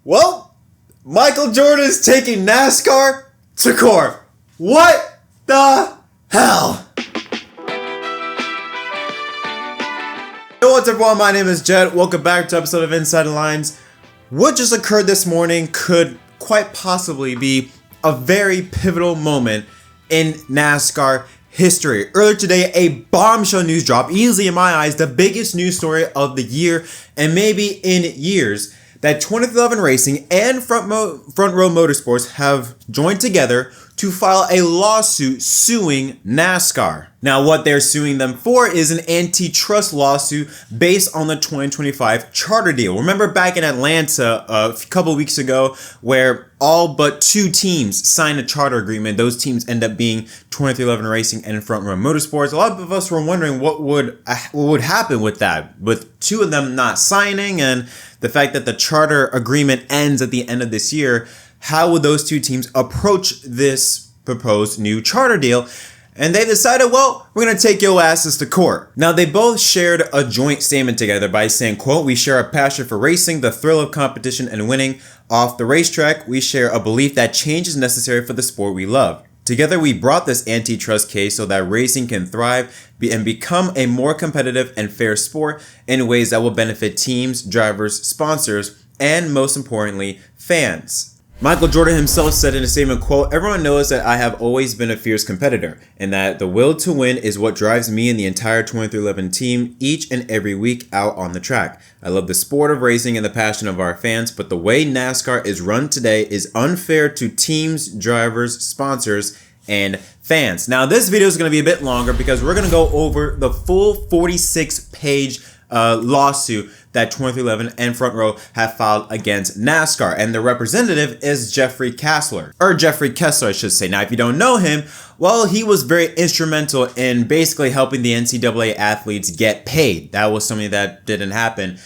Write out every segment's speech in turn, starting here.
Well, Michael Jordan is taking NASCAR to court. What the hell? Hey, what's up, everyone? My name is Jett. Welcome back to an episode of Inside the Lines. What just occurred this morning could quite possibly be a very pivotal moment in NASCAR history. Earlier today, a bombshell news drop, easily in my eyes, the biggest news story of the year and maybe in years, that 2011 Racing and Front Row Motorsports have joined together to file a lawsuit suing NASCAR. Now, what they're suing them for is an antitrust lawsuit based on the 2025 charter deal. Remember back in Atlanta a couple of weeks ago where all but two teams signed a charter agreement. Those teams end up being 2011 Racing and Front Row Motorsports. A lot of us were wondering what would happen with that, with two of them not signing and the fact that the charter agreement ends at the end of this year. How would those two teams approach this proposed new charter deal? And they decided, well, we're going to take your asses to court. Now, they both shared a joint statement together by saying, quote, "We share a passion for racing, the thrill of competition and winning off the racetrack. We share a belief that change is necessary for the sport we love. Together, we brought this antitrust case so that racing can thrive and become a more competitive and fair sport in ways that will benefit teams, drivers, sponsors, and most importantly, fans." Michael Jordan himself said in a statement, quote, "Everyone knows that I have always been a fierce competitor and that the will to win is what drives me and the entire 2311 team each and every week out on the track. I love the sport of racing and the passion of our fans, but the way NASCAR is run today is unfair to teams, drivers, sponsors, and fans." Now, this video is going to be a bit longer because we're going to go over the full 46-page lawsuit that 2311 and Front Row have filed against NASCAR, and the representative is Jeffrey Kessler, I should say. Now, if you don't know him, well, he was very instrumental in basically helping the NCAA athletes get paid. That was something that didn't happen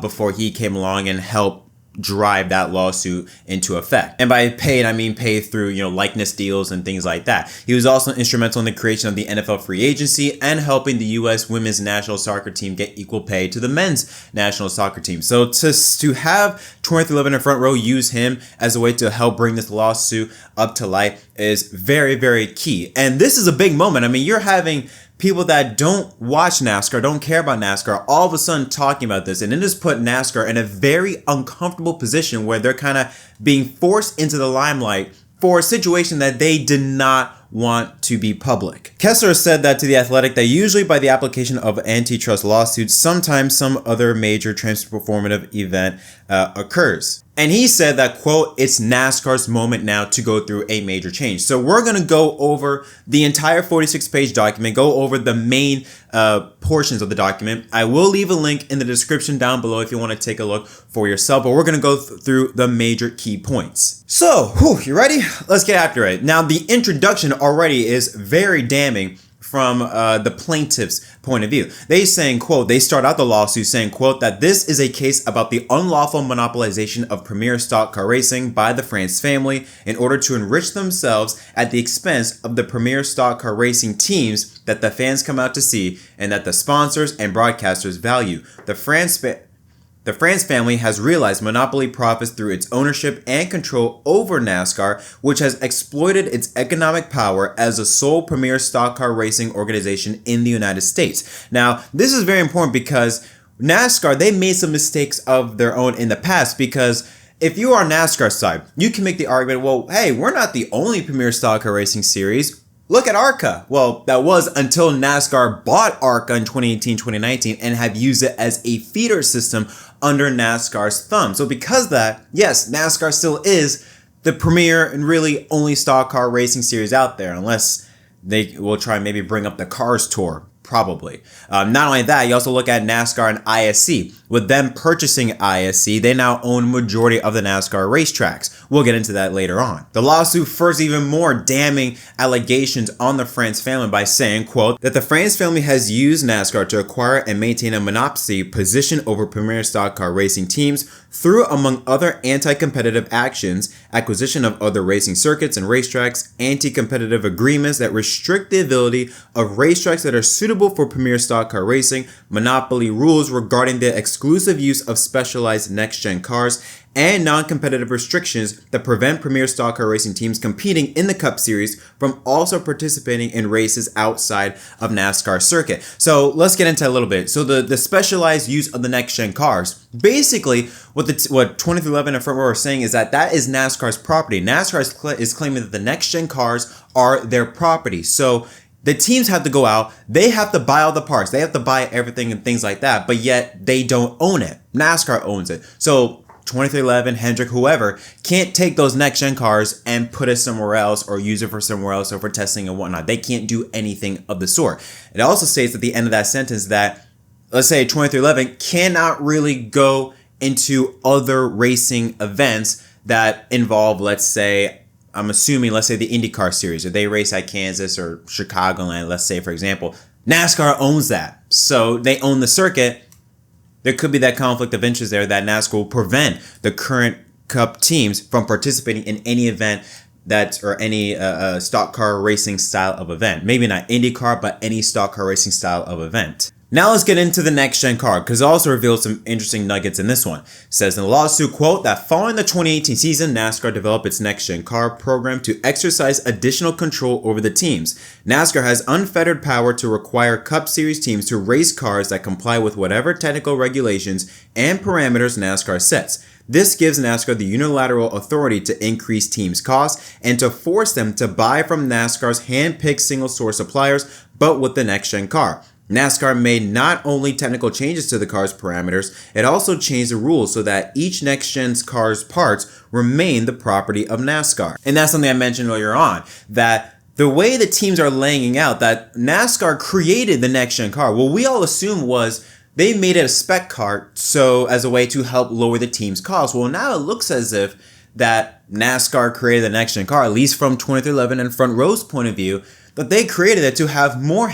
before he came along and helped drive that lawsuit into effect. And by paid, I mean paid through, likeness deals and things like that. He was also instrumental in the creation of the NFL free agency and helping the U.S. women's national soccer team get equal pay to the men's national soccer team. So to have 2311 and Front Row use him as a way to help bring this lawsuit up to light is very, very key. And this is a big moment. I mean, you're having people that don't watch NASCAR, don't care about NASCAR, all of a sudden talking about this. And it has put NASCAR in a very uncomfortable position where they're kind of being forced into the limelight for a situation that they did not want to be public. Kessler said that to The Athletic that usually by the application of antitrust lawsuits, sometimes some other major transformative event occurs. And he said that, quote, "It's NASCAR's moment now to go through a major change." So we're going to go over the entire 46-page document, go over the main portions of the document. I will leave a link in the description down below if you want to take a look for yourself, but we're going to go through the major key points. So, you ready? Let's get after it. Now, the introduction already is very damning from the plaintiff's point of view. They saying, quote, they start out the lawsuit saying, quote, that this is a case about the unlawful monopolization of premier stock car racing by the France family in order to enrich themselves at the expense of the premier stock car racing teams that the fans come out to see and that the sponsors and broadcasters value. The France family has realized monopoly profits through its ownership and control over NASCAR, which has exploited its economic power as the sole premier stock car racing organization in the United States. Now, this is very important because NASCAR, they made some mistakes of their own in the past, because if you are on NASCAR side, you can make the argument, well, hey, we're not the only premier stock car racing series. Look at ARCA. Well, that was until NASCAR bought ARCA in 2018, 2019 and have used it as a feeder system under NASCAR's thumb. So because of that, yes, NASCAR still is the premier and really only stock car racing series out there, unless they will try and maybe bring up the Cars Tour. Probably. Not only that, you also look at NASCAR and ISC. With them purchasing ISC, they now own majority of the NASCAR racetracks. We'll get into that later on. The lawsuit first even more damning allegations on the France family by saying, quote, that the France family has used NASCAR to acquire and maintain a monopoly position over premier stock car racing teams through, among other anti-competitive actions, acquisition of other racing circuits and racetracks, anti-competitive agreements that restrict the ability of racetracks that are suitable for premier stock car racing, monopoly rules regarding the exclusive use of specialized next-gen cars, and non-competitive restrictions that prevent premier stock car racing teams competing in the Cup Series from also participating in races outside of NASCAR circuit. So let's get into a little bit. So the specialized use of the next-gen cars. Basically, what 2311 and Front Row are saying is that is NASCAR's property. NASCAR is claiming that the next-gen cars are their property. So the teams have to go out, they have to buy all the parts, they have to buy everything and things like that, but yet they don't own it. NASCAR owns it. So 2311, Hendrick, whoever, can't take those next-gen cars and put it somewhere else or use it for somewhere else or for testing and whatnot. They can't do anything of the sort. It also states at the end of that sentence that, let's say 2311 cannot really go into other racing events that involve, let's say the IndyCar series, or they race at Kansas or Chicagoland, let's say, for example. NASCAR owns that. So they own the circuit. There could be that conflict of interest there that NASCAR will prevent the current Cup teams from participating in any event or any stock car racing style of event. Maybe not IndyCar, but any stock car racing style of event. Now let's get into the next-gen car, because it also reveals some interesting nuggets in this one. It says in the lawsuit, quote, that following the 2018 season, NASCAR developed its next-gen car program to exercise additional control over the teams. NASCAR has unfettered power to require Cup Series teams to race cars that comply with whatever technical regulations and parameters NASCAR sets. This gives NASCAR the unilateral authority to increase teams' costs and to force them to buy from NASCAR's hand-picked single-source suppliers, but with the next-gen car. NASCAR made not only technical changes to the car's parameters, it also changed the rules so that each next-gen car's parts remain the property of NASCAR. And that's something I mentioned earlier on, that the way the teams are laying out, that NASCAR created the next-gen car, what we all assumed was they made it a spec car so as a way to help lower the team's costs. Well, now it looks as if that NASCAR created the next-gen car, at least from 2311 and Front Row's point of view, that they created it to have more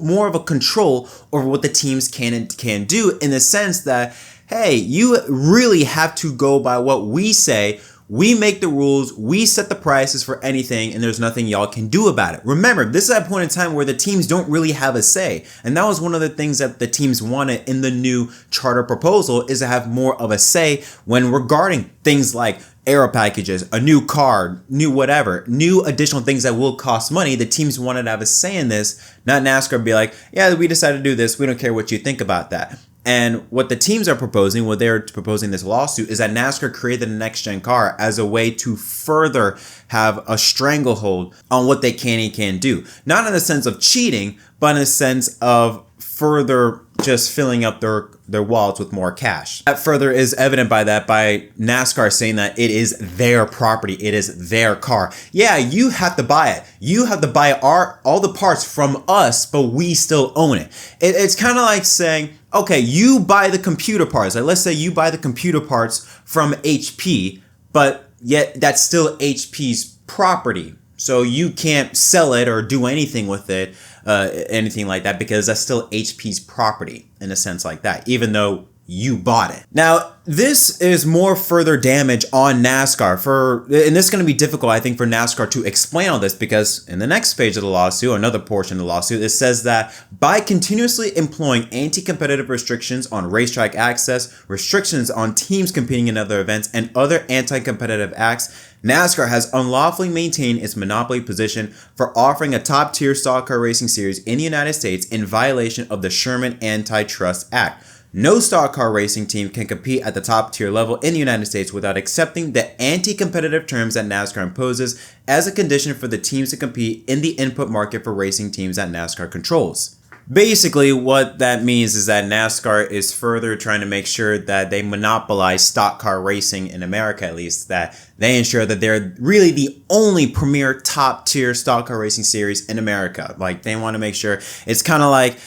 more of a control over what the teams can and can do, in the sense that, hey, you really have to go by what we say. We make the rules, we set the prices for anything, and there's nothing y'all can do about it. Remember, this is at a point in time where the teams don't really have a say. And that was one of the things that the teams wanted in the new charter proposal, is to have more of a say when regarding things like aero packages, a new car, new whatever, new additional things that will cost money. The teams wanted to have a say in this, not NASCAR be like, yeah, we decided to do this, we don't care what you think about that. And what the teams are proposing, what they're proposing this lawsuit, is that NASCAR created the next-gen car as a way to further have a stranglehold on what they can and can't do. Not in the sense of cheating, but in the sense of further just filling up their wallets with more cash. That further is evident by NASCAR saying that it is their property, it is their car. Yeah, you have to buy it. You have to buy all the parts from us, but we still own it. It's kind of like saying, okay, you buy the computer parts. Like, let's say you buy the computer parts from HP, but yet that's still HP's property. So you can't sell it or do anything with it, anything like that, because that's still HP's property in a sense like that, even though you bought it. Now, this is more further damage on NASCAR and this is going to be difficult, I think, for NASCAR to explain all this, because in the next page of the lawsuit, another portion of the lawsuit, it says that by continuously employing anti-competitive restrictions on racetrack access, restrictions on teams competing in other events, and other anti-competitive acts, NASCAR has unlawfully maintained its monopoly position for offering a top-tier stock car racing series in the United States in violation of the Sherman Antitrust Act. No stock car racing team can compete at the top tier level in the United States without accepting the anti-competitive terms that NASCAR imposes as a condition for the teams to compete in the input market for racing teams that NASCAR controls. Basically, what that means is that NASCAR is further trying to make sure that they monopolize stock car racing in America, at least, that they ensure that they're really the only premier top tier stock car racing series in America. Like, they want to make sure it's kind of like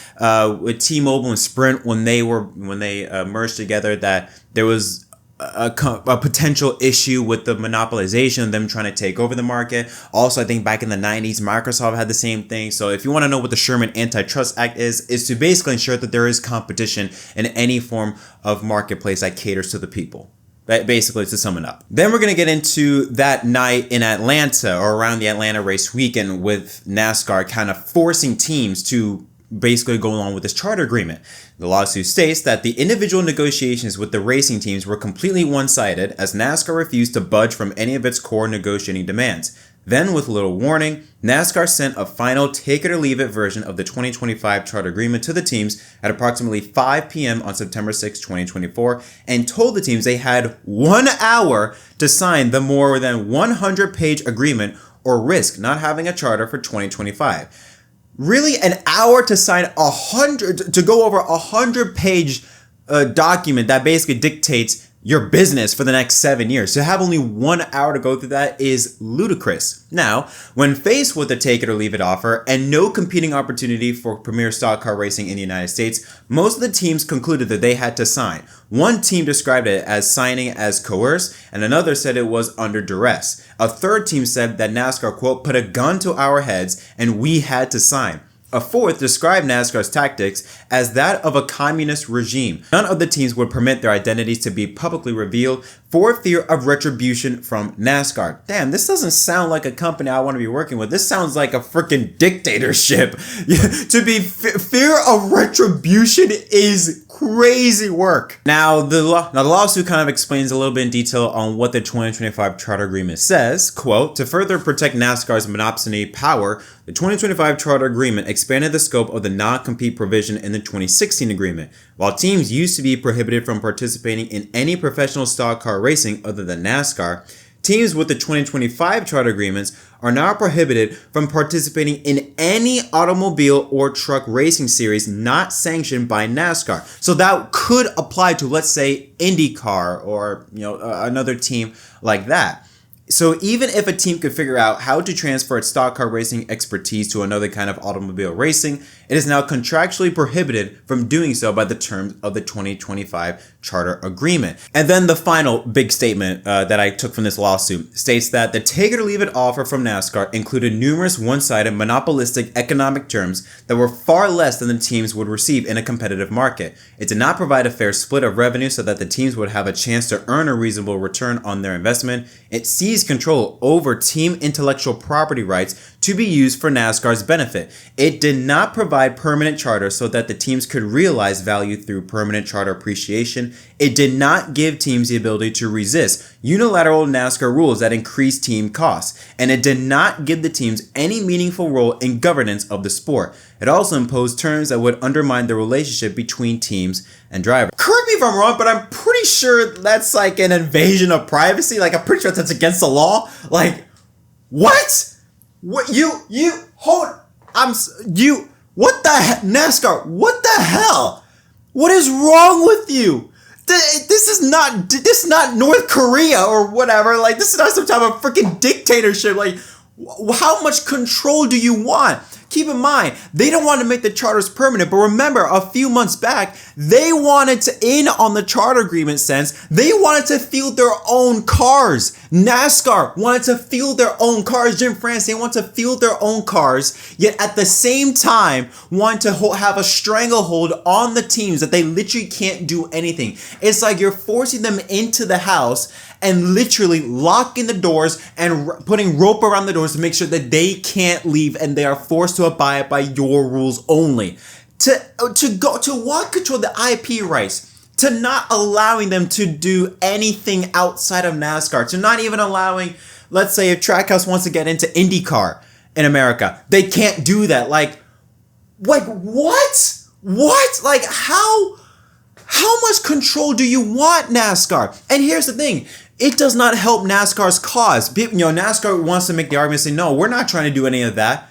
with T-Mobile and Sprint when they merged together, that there was a potential issue with the monopolization, them trying to take over the market. Also, I think back in the 90s, Microsoft had the same thing. So if you want to know what the Sherman Antitrust Act is to basically ensure that there is competition in any form of marketplace that caters to the people. Basically, to sum it up. Then we're going to get into that night in Atlanta, or around the Atlanta race weekend, with NASCAR kind of forcing teams to basically go along with this charter agreement. The lawsuit states that the individual negotiations with the racing teams were completely one-sided, as NASCAR refused to budge from any of its core negotiating demands. Then, with little warning, NASCAR sent a final take-it-or-leave-it version of the 2025 charter agreement to the teams at approximately 5 p.m. on September 6, 2024, and told the teams they had 1 hour to sign the more than 100-page agreement or risk not having a charter for 2025. Really, an hour to sign to go over 100-page document that basically dictates your business for the next 7 years. To have only 1 hour to go through that is ludicrous. Now, when faced with a take it or leave it offer and no competing opportunity for premier stock car racing in the United States, most of the teams concluded that they had to sign. One team described it as signing as coerced, and another said it was under duress. A third team said that NASCAR, quote, put a gun to our heads and we had to sign. A fourth described NASCAR's tactics as that of a communist regime. None of the teams would permit their identities to be publicly revealed for fear of retribution from NASCAR. Damn, this doesn't sound like a company I want to be working with. This sounds like a freaking dictatorship. To be fear of retribution is crazy work. Now, the lawsuit kind of explains a little bit in detail on what the 2025 charter agreement says. Quote, to further protect NASCAR's monopoly power, the 2025 charter agreement expanded the scope of the non-compete provision in the 2016 agreement. While teams used to be prohibited from participating in any professional stock car racing other than NASCAR, teams with the 2025 charter agreements are now prohibited from participating in any automobile or truck racing series not sanctioned by NASCAR. So that could apply to, let's say, IndyCar or another team like that. So even if a team could figure out how to transfer its stock car racing expertise to another kind of automobile racing, it is now contractually prohibited from doing so by the terms of the 2025 charter agreement. And then the final big statement that I took from this lawsuit states that the take it or leave it offer from NASCAR included numerous one-sided monopolistic economic terms that were far less than the teams would receive in a competitive market. It did not provide a fair split of revenue so that the teams would have a chance to earn a reasonable return on their investment. It seized control over team intellectual property rights to be used for NASCAR's benefit. It did not provide permanent charters so that the teams could realize value through permanent charter appreciation. It did not give teams the ability to resist unilateral NASCAR rules that increase team costs. And it did not give the teams any meaningful role in governance of the sport. It also imposed terms that would undermine the relationship between teams and drivers. Correct me if I'm wrong, but I'm pretty sure that's like an invasion of privacy. Like, I'm pretty sure that's against the law. Like, what? What what the heck, NASCAR, what the hell? What is wrong with you? This is not North Korea or whatever. Like, this is not some type of freaking dictatorship. Like, how much control do you want? Keep in mind, they don't want to make the charters permanent, but remember, a few months back, they wanted to in on the charter agreement sense. They wanted to field their own cars. NASCAR wanted to field their own cars. Jim France, they want to field their own cars, yet at the same time want to have a stranglehold on the teams that they literally can't do anything. It's like you're forcing them into the house and literally locking the doors and putting rope around the doors to make sure that they can't leave and they are forced to abide by your rules only. To what control the IP rights, to not allowing them to do anything outside of NASCAR, to not even allowing, let's say if Trackhouse wants to get into IndyCar in America, they can't do that. Like what? What? Like how much control do you want, NASCAR? And here's the thing. It does not help NASCAR's cause. NASCAR wants to make the argument say, no, we're not trying to do any of that.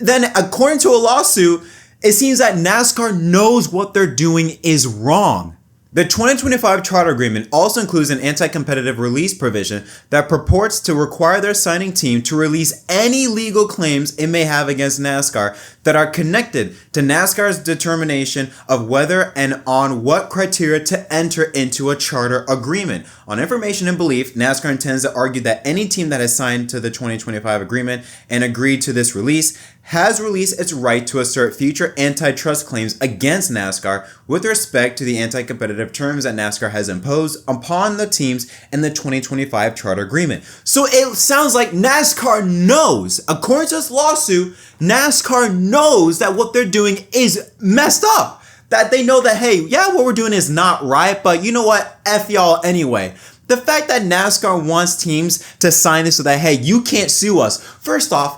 Then, according to a lawsuit, it seems that NASCAR knows what they're doing is wrong. The 2025 charter agreement also includes an anti-competitive release provision that purports to require their signing team to release any legal claims it may have against NASCAR that are connected to NASCAR's determination of whether and on what criteria to enter into a charter agreement. On information and belief, NASCAR intends to argue that any team that has signed to the 2025 agreement and agreed to this release has released its right to assert future antitrust claims against NASCAR with respect to the anti-competitive terms that NASCAR has imposed upon the teams in the 2025 charter agreement. So it sounds like NASCAR knows, according to this lawsuit, NASCAR knows that what they're doing is messed up. That they know that, hey, yeah, what we're doing is not right, but you know what? F y'all anyway. The fact that NASCAR wants teams to sign this so that, hey, you can't sue us. First off,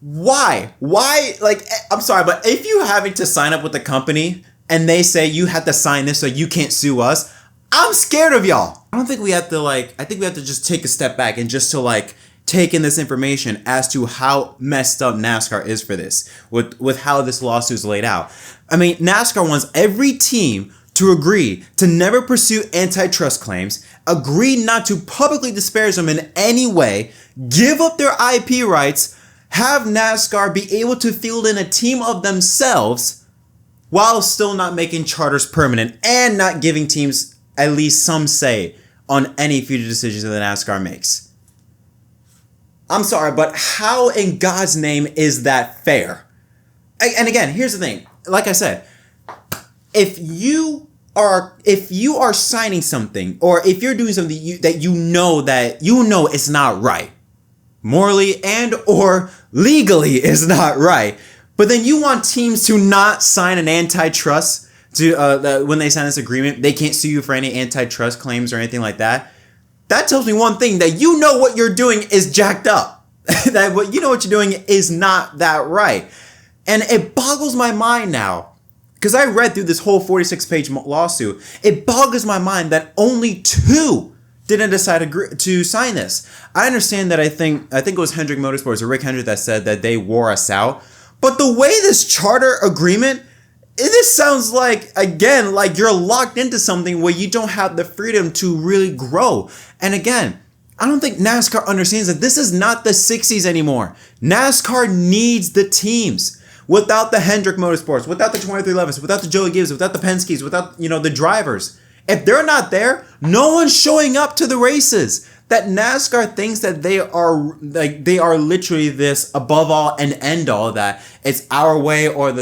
why? Like, I'm sorry, but if you're having to sign up with the company and they say you have to sign this so you can't sue us, I'm scared of y'all. I don't think we have to I think we have to just take a step back and just to take in this information as to how messed up NASCAR is for this, with how this lawsuit is laid out. I mean, NASCAR wants every team to agree to never pursue antitrust claims, agree not to publicly disparage them in any way, give up their IP rights, have NASCAR be able to field in a team of themselves while still not making charters permanent and not giving teams at least some say on any future decisions that NASCAR makes. I'm sorry, but how in God's name is that fair? And again, here's the thing. Like I said, if you are signing something, or if you're doing something that you know it's not right, morally and or legally is not right, but then you want teams to not sign an antitrust to when they sign this agreement, they can't sue you for any antitrust claims or anything like that. That tells me one thing, that you know what you're doing is jacked up. That what you're doing is not that right. And it boggles my mind now, because I read through this whole 46-page lawsuit. It boggles my mind that only 2 didn't decide to sign this. I understand that I think it was Hendrick Motorsports or Rick Hendrick that said that they wore us out. But the way this charter agreement, this sounds like, again, like you're locked into something where you don't have the freedom to really grow. And again, I don't think NASCAR understands that this is not the 60s anymore. NASCAR needs the teams. Without the Hendrick Motorsports, without the 2311s, without the Joey Gibbs, without the Penske's, without, the drivers. If they're not there, no one's showing up to the races. That NASCAR thinks that they are literally this above all and end all, that it's our way or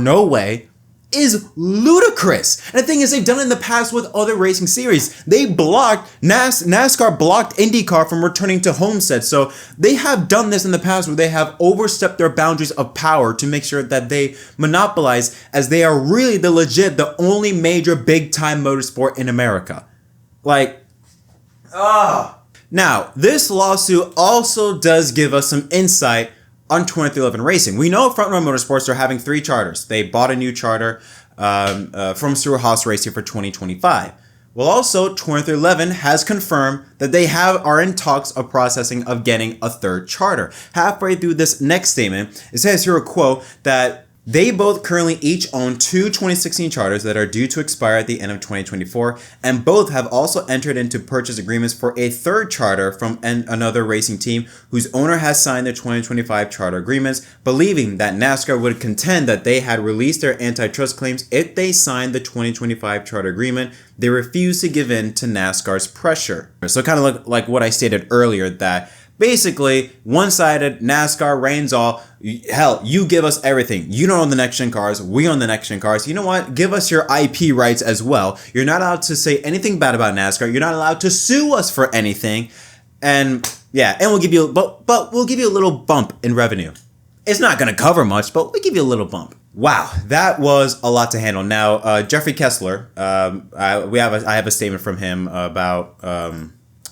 no way, is ludicrous. And the thing is, they've done it in the past with other racing series. They blocked NASCAR blocked IndyCar from returning to Homestead. So they have done this in the past where they have overstepped their boundaries of power to make sure that they monopolize, as they are really the only major big time motorsport in America. Now, this lawsuit also does give us some insight on 2311 Racing. We know Front Row Motorsports are having 3 charters. They bought a new charter from Stewart-Haas Racing for 2025. Well, also, 2311 has confirmed that they are in talks of processing of getting a 3rd charter. Halfway through this next statement, it says here a quote that they both currently each own 2 2016 charters that are due to expire at the end of 2024, and both have also entered into purchase agreements for a 3rd charter from another racing team whose owner has signed the 2025 charter agreements, believing that NASCAR would contend that they had released their antitrust claims if they signed the 2025 charter agreement. They refused to give in to NASCAR's pressure. So kind of like what I stated earlier, that basically, one-sided, NASCAR reigns all. Hell, you give us everything. You don't own the next-gen cars. We own the next-gen cars. You know what? Give us your IP rights as well. You're not allowed to say anything bad about NASCAR. You're not allowed to sue us for anything. And yeah, and we'll give you, but we'll give you a little bump in revenue. It's not going to cover much, but we'll give you a little bump. Wow, that was a lot to handle. Now, Jeffrey Kessler, I have a statement from him about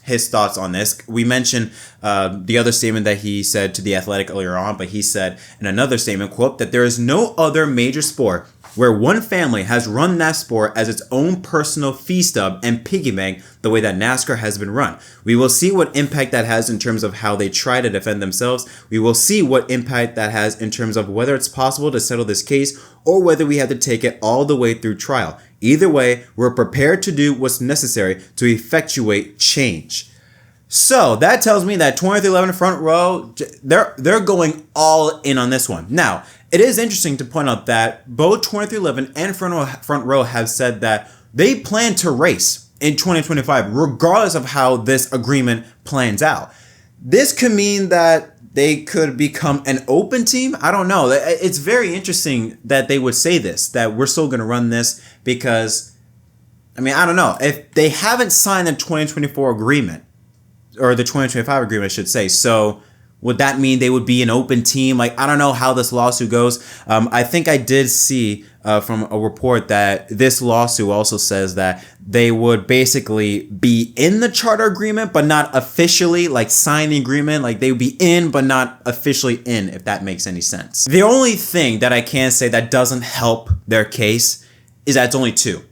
his thoughts on this. We mentioned the other statement that he said to The Athletic earlier on, but he said in another statement, quote, that there is no other major sport where one family has run that sport as its own personal fee stub and piggy bank the way that NASCAR has been run. We will see what impact that has in terms of how they try to defend themselves. We will see what impact that has in terms of whether it's possible to settle this case or whether we have to take it all the way through trial. Either way, we're prepared to do what's necessary to effectuate change. So that tells me that 2311 Front Row, they're going all in on this one. Now, it is interesting to point out that both 2311 and Front Row have said that they plan to race in 2025, regardless of how this agreement plans out. This could mean that they could become an open team. I don't know. It's very interesting that they would say this, that we're still going to run this because, I mean, I don't know. If they haven't signed the 2024 agreement, or the 2025 agreement, I should say, so would that mean they would be an open team? Like, I don't know how this lawsuit goes. I think I did see from a report that this lawsuit also says that they would basically be in the charter agreement, but not officially, like sign the agreement. Like they would be in, but not officially in, if that makes any sense. The only thing that I can say that doesn't help their case is that it's only two.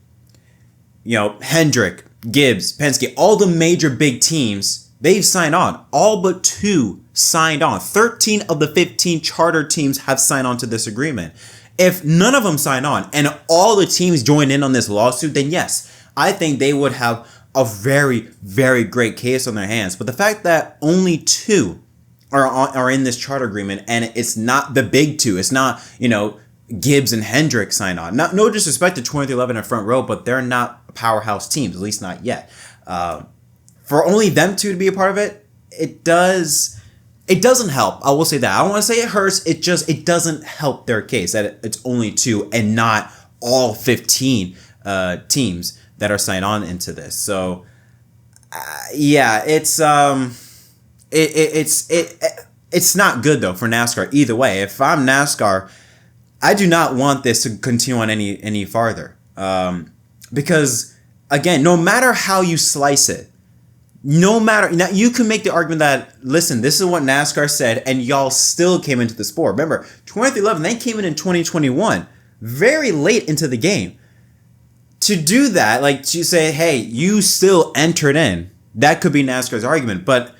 You know, Hendrick, Gibbs, Penske, all the major big teams, they've signed on. All but two signed on. 13 of the 15 charter teams have signed on to this agreement. If none of them sign on and all the teams join in on this lawsuit, then yes, I think they would have a very, very great case on their hands. But the fact that only two are in this charter agreement, and it's not the big two, it's not, you know, Gibbs and Hendrick signed on. No disrespect to 2311 and Front Row, but they're not powerhouse teams, at least not yet. For only them two to be a part of it, it doesn't help. I will say that. I don't want to say it hurts. It doesn't help their case that it's only two and not all 15 teams that are signed on into this. So yeah, it's not good though for NASCAR either way. If I'm NASCAR, I do not want this to continue on any farther. Because again, no matter how you slice it, now you can make the argument that, listen, this is what NASCAR said and y'all still came into the sport. Remember, 2011, they came in 2021, very late into the game. To do that, like to say, hey, you still entered in, that could be NASCAR's argument. But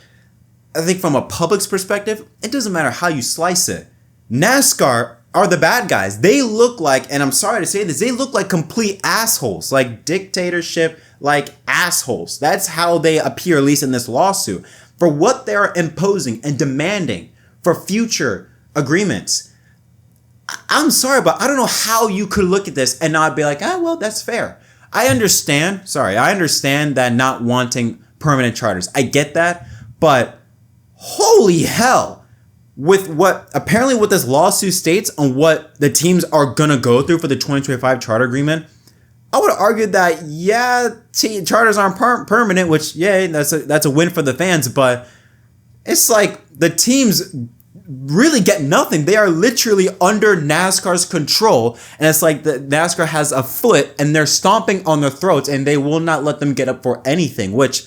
I think from a public's perspective, it doesn't matter how you slice it. NASCAR are the bad guys. They look like, and I'm sorry to say this, they look like complete assholes, like dictatorship, like assholes. That's how they appear, at least in this lawsuit, for what they're imposing and demanding for future agreements. I'm sorry, but I don't know how you could look at this and not be like, well, that's fair. I understand that not wanting permanent charters. I get that, but holy hell, with what this lawsuit states on what the teams are going to go through for the 2025 charter agreement, I would argue that, yeah, charters aren't permanent, which, yeah, that's a win for the fans, but it's like the teams really get nothing. They are literally under NASCAR's control, and it's like the NASCAR has a foot and they're stomping on their throats and they will not let them get up for anything, which,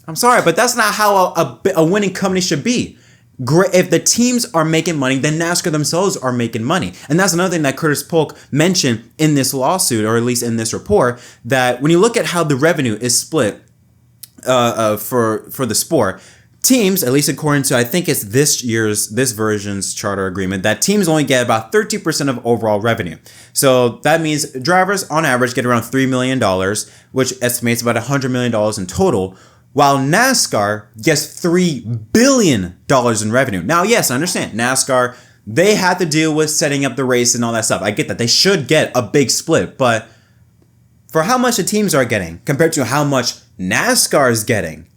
I'm sorry, but that's not how a winning company should be. If the teams are making money, then NASCAR themselves are making money. And that's another thing that Curtis Polk mentioned in this lawsuit, or at least in this report, that when you look at how the revenue is split for the sport, teams, at least according to, I think it's this version's charter agreement, that teams only get about 30% of overall revenue. So that means drivers on average get around $3 million, which estimates about $100 million in total, while NASCAR gets $3 billion in revenue. Now, yes, I understand. NASCAR, they had to deal with setting up the race and all that stuff. I get that. They should get a big split. But for how much the teams are getting compared to how much NASCAR is getting,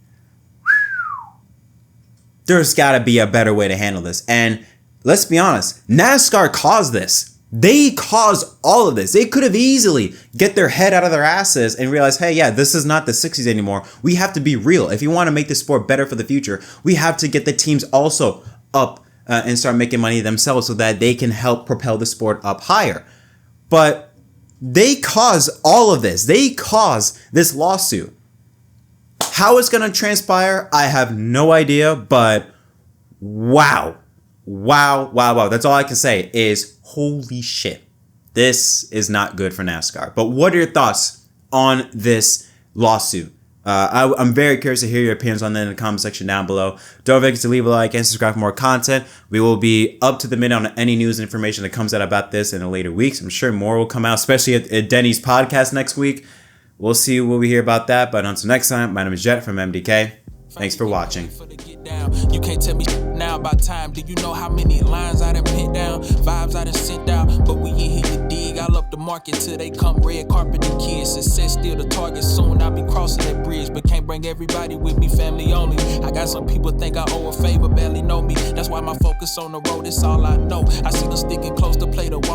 there's got to be a better way to handle this. And let's be honest, NASCAR caused this. They caused all of this. They could have easily get their head out of their asses and realize, hey, yeah, this is not the 60s anymore. We have to be real. If you want to make this sport better for the future, we have to get the teams also up and start making money themselves so that they can help propel the sport up higher. But they caused all of this. They caused this lawsuit. How it's going to transpire, I have no idea, but wow. That's all I can say is holy shit. This is not good for NASCAR. But what are your thoughts on this lawsuit? I'm very curious to hear your opinions on that in the comment section down below. Don't forget to leave a like and subscribe for more content. We will be up to the minute on any news and information that comes out about this in the later weeks. I'm sure more will come out, especially at Denny's podcast next week. We'll see what we hear about that. But until next time, my name is Jett from MDK. Thanks for watching. You can't tell me now about time. Do you know how many lines I done put down? Vibes I done sent out. But we ain't here to dig. I love the market till they come red carpet and kids. Success still the target. Soon I'll be crossing that bridge. But can't bring everybody with me, family only. I got some people think I owe a favor, barely know me. That's why my focus on the road, it's all I know. I see them sticking close to play the wall.